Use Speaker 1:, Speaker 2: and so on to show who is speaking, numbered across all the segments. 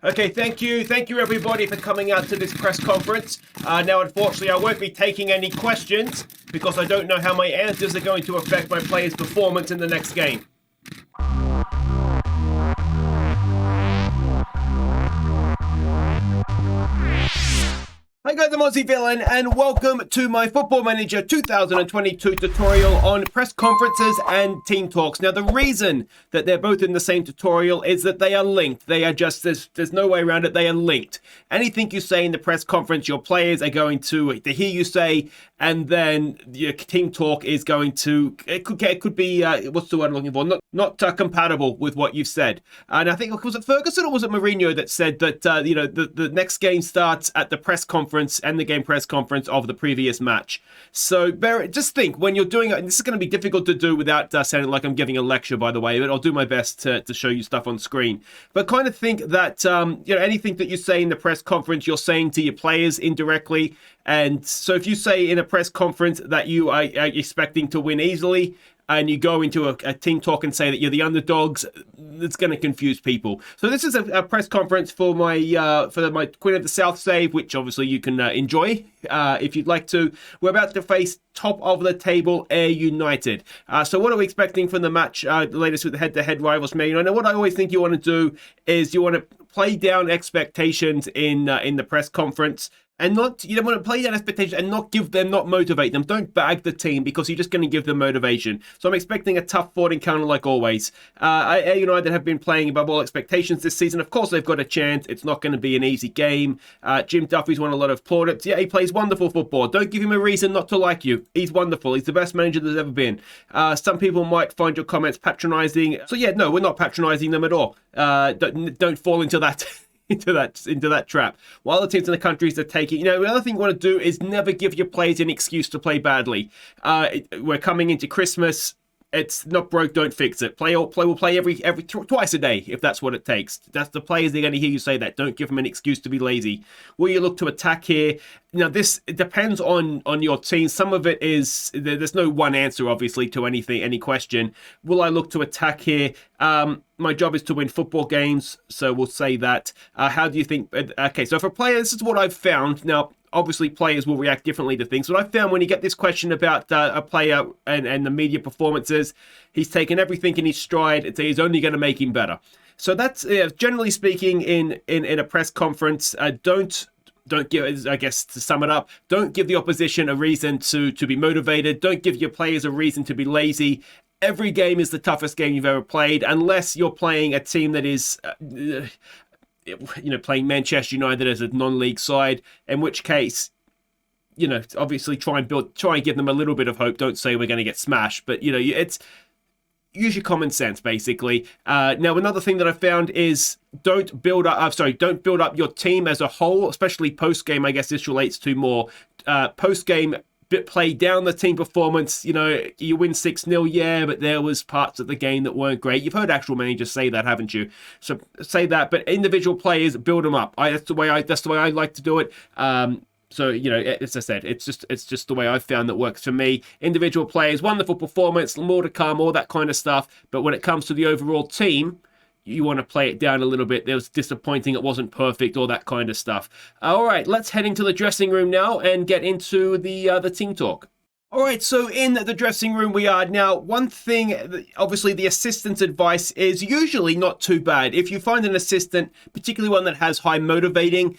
Speaker 1: Okay, thank you everybody for coming out to this press conference. Now, unfortunately, I won't be taking any questions because I don't know how my answers are going to affect my players' performance in the next game. Hi guys, I'm Aussie Villain and welcome to my Football Manager 2022 tutorial on press conferences and team talks. Now the reason that they're both in the same tutorial is that they are linked. They are just, there's no way around it, they are linked. Anything you say in the press conference, your players are going to hear you say, and then your team talk is going to, it could be, what's the word I'm looking for, not compatible with what you've said. And I think, was it Ferguson or was it Mourinho that said that, the next game starts at the press conference and the game press conference of the previous match. So just think when you're doing it, and this is going to be difficult to do without sounding like I'm giving a lecture, by the way, but I'll do my best to show you stuff on screen. But kind of think that anything that you say in the press conference, you're saying to your players indirectly. And so if you say in a press conference that you are expecting to win easily, and you go into a team talk and say that you're the underdogs, it's going to confuse people. So this is a press conference for my Queen of the South save, which obviously you can enjoy if you'd like to. We're about to face top of the table Ayr United. So what are we expecting from the match? The latest with the head-to-head rivals, Man United. What I always think you want to do is you want to play down expectations in the press conference. And you don't want to play down expectations and not motivate them. Don't bag the team because you're just going to give them motivation. So I'm expecting a tough fought encounter like always. Ayr United have been playing above all expectations this season. Of course, they've got a chance. It's not going to be an easy game. Jim Duffy's won a lot of plaudits. Yeah, he plays wonderful football. Don't give him a reason not to like you. He's wonderful. He's the best manager there's ever been. Some people might find your comments patronizing. So yeah, no, we're not patronizing them at all. Don't fall into that. into that trap. While the teams in the countries are taking, the other thing you want to do is never give your players an excuse to play badly. We're coming into Christmas. It's not broke, don't fix it. We'll play every twice a day if that's what it takes. That's the players, they're going to hear you say that. Don't give them an excuse to be lazy. Will you look to attack here? Now this depends on your team. Some of it is there's no one answer obviously to any question. Will I look to attack here? My job is to win football games, so we'll say that. How do you think? Okay, so for players, this is what I've found. Now, obviously, players will react differently to things. But I found when you get this question about a player and the media performances, he's taken everything in his stride. It's only going to make him better. So that's generally speaking in a press conference. Don't give, I guess, to sum it up, don't give the opposition a reason to be motivated. Don't give your players a reason to be lazy. Every game is the toughest game you've ever played, unless you're playing a team that is, playing Manchester United as a non-league side, in which case, obviously try and give them a little bit of hope. Don't say we're going to get smashed, but, it's use your common sense, basically. Now, another thing that I found is don't build up your team as a whole, especially post-game. I guess this relates to more post-game. Play down the team performance. You win 6-0, yeah, but there was parts of the game that weren't great. You've heard actual managers say that, haven't you? So say that, but individual players, build them up. That's the way I like to do it. So, as I said, it's just the way I've found that works for me. Individual players, wonderful performance, more to come, all that kind of stuff. But when it comes to the overall team, you want to play it down a little bit. It was disappointing, it wasn't perfect, all that kind of stuff. All right, let's head into the dressing room now and get into the team talk. All right, so in the dressing room we are now. One thing, obviously the assistant's advice is usually not too bad. If you find an assistant, particularly one that has high motivating,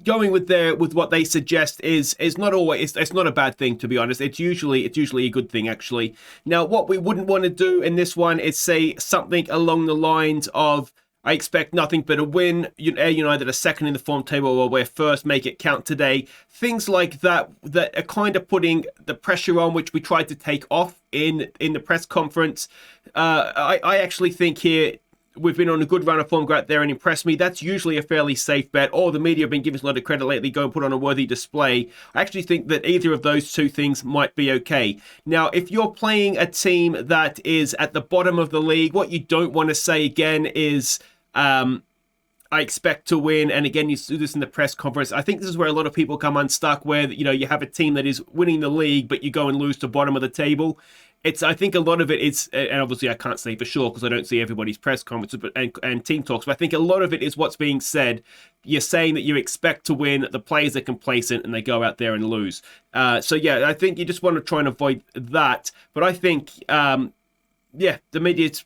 Speaker 1: going with what they suggest is not always, it's not a bad thing, to be honest. It's usually a good thing, actually. Now, what we wouldn't want to do in this one is say something along the lines of, I expect nothing but a win. Ayr United are second in the form table, or we're first, make it count today. Things like that are kind of putting the pressure on, which we tried to take off in the press conference. I actually think here, we've been on a good run of form, go out there and impress me. That's usually a fairly safe bet. Or the media have been giving us a lot of credit lately, go and put on a worthy display. I actually think that either of those two things might be okay. Now, if you're playing a team that is at the bottom of the league, what you don't want to say again is, I expect to win. And again, you do this in the press conference. I think this is where a lot of people come unstuck, where, you know, you have a team that is winning the league, but you go and lose to bottom of the table. I think a lot of it is, and obviously I can't say for sure because I don't see everybody's press conferences and team talks, but I think a lot of it is what's being said. You're saying that you expect to win, the players are complacent, and they go out there and lose. So yeah, I think you just want to try and avoid that. But I think, the media's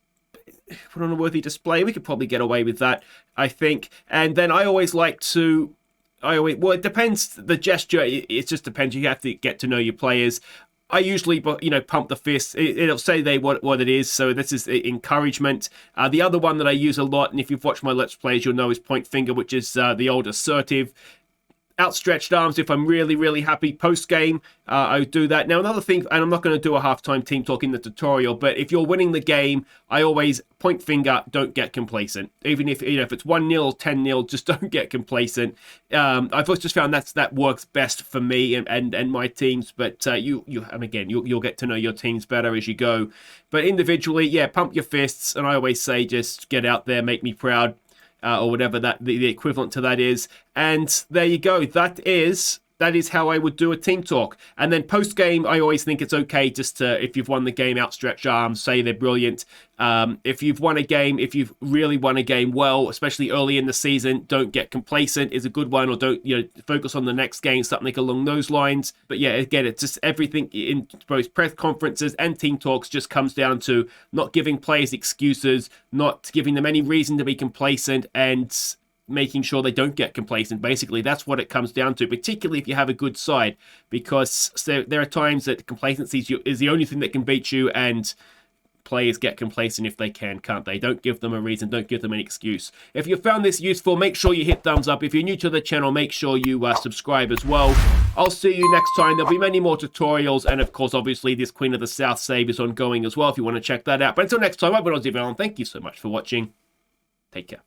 Speaker 1: put on a worthy display. We could probably get away with that, I think. And then I always like to, well, it depends. The gesture, it just depends. You have to get to know your players. I usually, pump the fist. It'll say what it is. So this is encouragement. The other one that I use a lot, and if you've watched my Let's Plays, you'll know, is point finger, which is the old assertive. Outstretched arms if I'm really, really happy. Post-game, I would do that. Now, another thing, and I'm not going to do a halftime team talk in the tutorial, but if you're winning the game, I always point finger, don't get complacent. Even if, if it's 1-0, 10-0, just don't get complacent. I've just found that works best for me and my teams, but you'll get to know your teams better as you go. But individually, yeah, pump your fists, and I always say just get out there, make me proud. Or whatever that the equivalent to that is. And there you go. That is how I would do a team talk. And then post-game, I always think it's okay just to, if you've won the game, outstretch arms, say they're brilliant. If you've won a game, if you've really won a game well, especially early in the season, don't get complacent is a good one, or don't, focus on the next game, something along those lines. But yeah, again, it's just everything in both press conferences and team talks just comes down to not giving players excuses, not giving them any reason to be complacent, and making sure they don't get complacent. Basically, that's what it comes down to, particularly if you have a good side, because there are times that complacency is the only thing that can beat you, and players get complacent if they can, can't they? Don't give them a reason, don't give them an excuse. If you found this useful, make sure you hit thumbs up. If you're new to the channel, make sure you subscribe as well. I'll see you next time. There'll be many more tutorials, and of course, obviously, this Queen of the South save is ongoing as well if you want to check that out. But until next time, I've been Aussie Villain. Thank you so much for watching. Take care.